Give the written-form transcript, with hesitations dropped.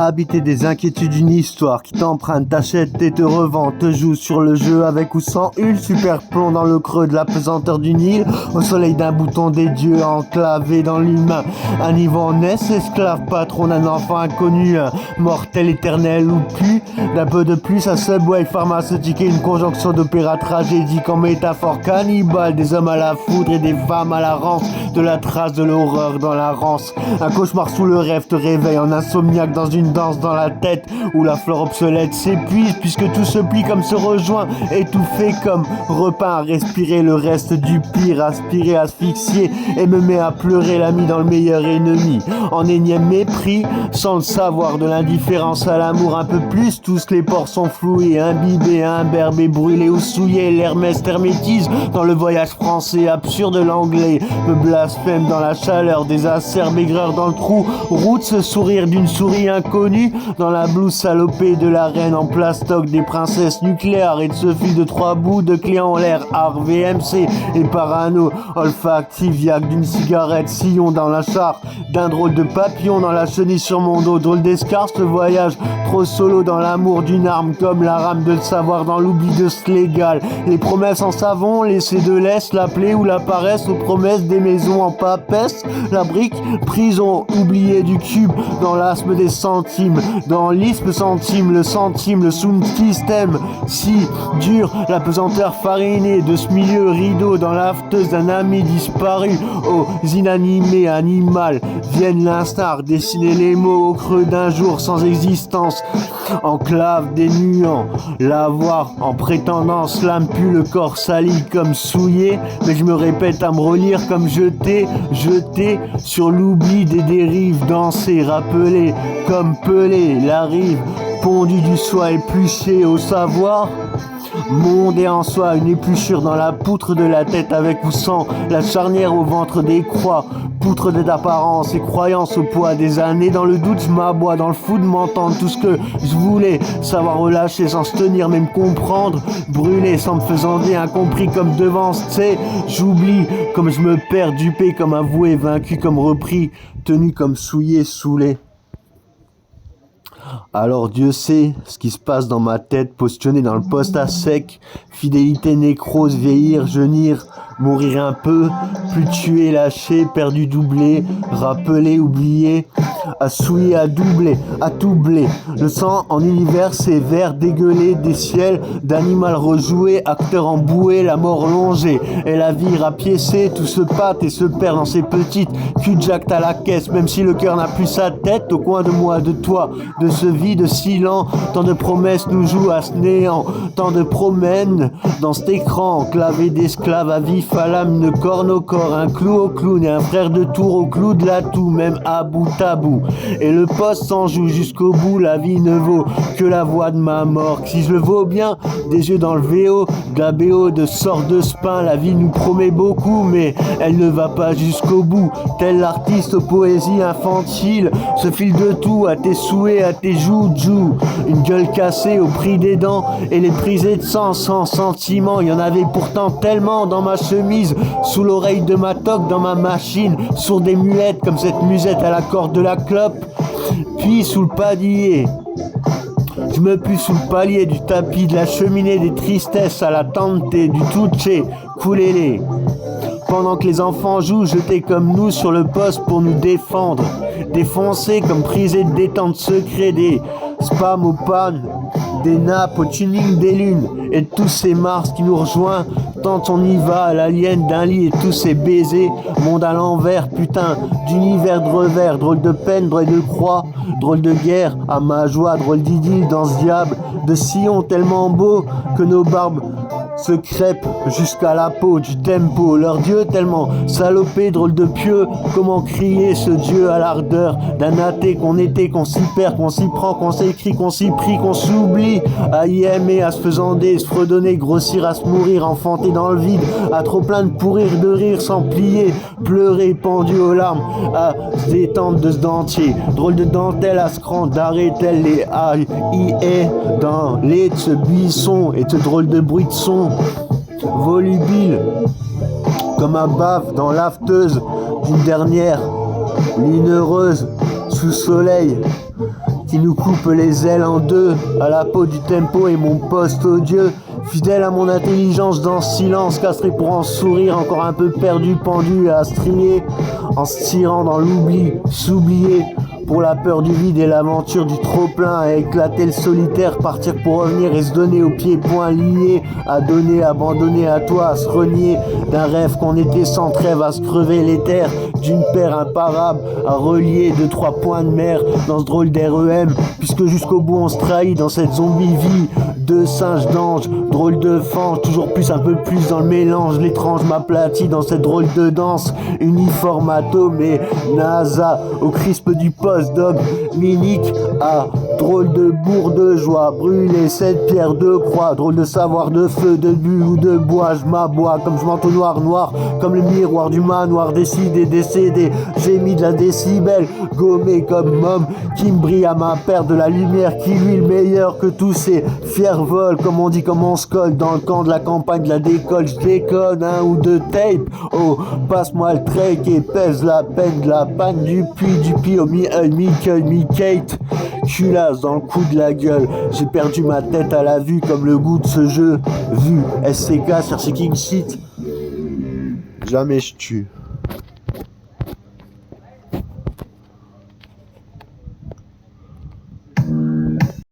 habité des inquiétudes d'une histoire qui t'emprunte, t'achète et te revend, te joue sur le jeu avec ou sans huile, super plomb dans le creux de la pesanteur du Nil, au soleil d'un bouton des dieux enclavé dans l'humain. Un niveau en naisse, esclave, patron d'un enfant inconnu, un mortel éternel ou pu, d'un peu de plus à Subway pharmaceutique et une conjonction d'opéra tragédique en métaphore cannibale, des hommes à la foudre et des femmes à la rance, de la trace de l'horreur dans la rance. Un cauchemar sous le rêve te réveille en insomniaque dans une danse dans la tête où la fleur obsolète s'épuise puisque tout se plie comme se rejoint, étouffé comme repeint à respirer le reste du pire, aspiré, asphyxié et me met à pleurer l'ami dans le meilleur ennemi. En énième mépris, sans le savoir, de l'indifférence à l'amour un peu plus, tous les ports sont floués, imbibés, imberbés, brûlés ou souillés, l'Hermès hermétise dans le voyage français absurde, l'anglais me blasphème dans la chaleur des acerbes, aigreur dans le trou, route ce sourire d'une souris inconnue, dans la blouse salopée de la reine en plastoc des princesses nucléaires et de ce fil de 3 bouts de clé en l'air, art VMC et parano, olfactif, yac d'une cigarette, sillon dans la char, d'un drôle de papillon dans la chenille sur mon dos, drôle d'escarce, le voyage trop solo dans l'amour d'une arme comme la rame de le savoir dans l'oubli de ce légal, les promesses en savon, laisser de l'est, la plaie ou la paresse, aux promesses des maisons en papesse, la brique, prison, oublié du cube, dans l'asthme des centimes, dans l'isthme centime, le sound system, si dur, la pesanteur farinée de ce milieu rideau, dans l'afteuse d'un ami disparu, aux inanimés animal, viennent l'instar, dessiner les mots au creux d'un jour sans existence, enclave des nuants, l'avoir en prétendance, l'âme pue, le corps sali comme souillé, mais je me répète à me relire comme jeté sur l'oubli des dérives, danser, rappeler comme Pelé, la rive, pondue du soi épluché au savoir, monde et en soi, une épluchure dans la poutre de la tête avec ou sans, la charnière au ventre des croix, poutre d'apparence et croyance au poids des années, dans le doute je m'aboie, dans le fou de m'entendre tout ce que je voulais, savoir relâcher sans se tenir, même comprendre, brûler sans me faisant dire, incompris comme devance, t'sais, j'oublie comme je me perds, dupé comme avoué, vaincu comme repris, tenu comme souillé, saoulé. Alors Dieu sait ce qui se passe dans ma tête, positionné dans le poste à sec, fidélité, nécrose, vieillir, jeunir, mourir un peu, plus tuer, lâcher, perdu, doublé, rappelé, oublié, à souiller, à doubler, à tout blé. Le sang en univers sévère, dégueulé des ciels, d'animal rejoué, acteur emboué, la mort longée, et la vie rapiécée, tout se pâte et se perd dans ses petites cul-de-jack à la caisse, même si le cœur n'a plus sa tête, au coin de moi, de toi, de ce vide si lent, tant de promesses nous jouent à ce néant, tant de promènes dans cet écran, enclavé d'esclaves à vif à l'âme, une corne au corps, un clou au clown et un frère de tour au clou de la toux, même à bout tabou. Et le poste s'en joue jusqu'au bout, la vie ne vaut que la voix de ma mort. Si je le vaux bien, des yeux dans le VO, de la BO, de sort de spin, la vie nous promet beaucoup, mais elle ne va pas jusqu'au bout. Tel l'artiste aux poésies infantiles, se file de tout à tes souhaits, à tes joues, une gueule cassée au prix des dents et les prisées de sang sans sentiment. Il y en avait pourtant tellement dans ma chemise, sous l'oreille de ma toque, dans ma machine, sur des muettes comme cette musette à la corde de la clope, puis sous le palier. Je me pue sous le palier du tapis, de la cheminée, des tristesses à la tante, du touché, coulez-les. Pendant que les enfants jouent, jetés comme nous sur le poste pour nous défendre, défoncés comme prisés de détente secret, des spams aux pannes, des nappes au tuning des lunes, et de tous ces Mars qui nous rejoignent, tant on y va à l'alien d'un lit et tous ces baisers, monde à l'envers, putain d'univers de revers, drôle de peine, drôle de croix, drôle de guerre, à ma joie, drôle d'idylle dans ce diable, de sillon tellement beau que nos barbes se crêpent jusqu'à la peau du tempo, leur dieu tellement salopé, drôle de pieux, comment crier ce dieu à l'ardeur d'un athée qu'on était, qu'on s'y perd, qu'on s'y prend, qu'on s'écrit, qu'on s'y prie, qu'on s'oublie, à y aimer, à se faisander, se fredonner, grossir, à se mourir, enfanter dans le vide, à trop plein de pourrir, de rire, sans plier, pleurer, pendu aux larmes, à se détendre de ce dentier, drôle de dentelle à se cran, d'arrêter les A.I.E. dans les de ce buisson et ce drôle de bruit de son volubile comme un bave dans l'afteuse d'une dernière lune heureuse sous soleil qui nous coupe les ailes en deux, à la peau du tempo et mon poste odieux. Fidèle à mon intelligence dans ce silence, castré pour en sourire, encore un peu perdu, pendu à strier, en se tirant dans l'oubli, s'oublier. Pour la peur du vide et l'aventure du trop-plein, à éclater le solitaire, partir pour revenir et se donner aux pieds et poings liés, à donner, abandonner à toi, à se renier d'un rêve qu'on était sans trêve, à se crever les terres d'une paire imparable, à relier 2-3 points de mer dans ce drôle d'REM, puisque jusqu'au bout on se trahit dans cette zombie vie. Deux singes d'ange, drôle de fange, toujours plus, un peu plus dans le mélange. L'étrange m'aplatit dans cette drôle de danse. Uniforme atome et NASA, au crisp du post-doc. Minique à drôle de bourre de joie. Brûler cette pierre de croix, drôle de savoir de feu, de but ou de bois. Je m'aboie comme je m'entonnoir noir, comme le miroir du manoir. Décidé, décédé, j'ai mis de la décibel. Gommé comme homme qui me brille à ma paire de la lumière qui lui le meilleur que tous ces fiers vol, comme on dit, comme on se colle dans le camp de la campagne de la décolle. Je déconne un ou deux tapes. Oh, passe-moi le trek et pèse la peine de la panne du puits du pio, mi-Kate. Culasse dans le coup de la gueule. J'ai perdu ma tête à la vue comme le goût de ce jeu. Vu SCK chercher King Shit. Jamais je tue.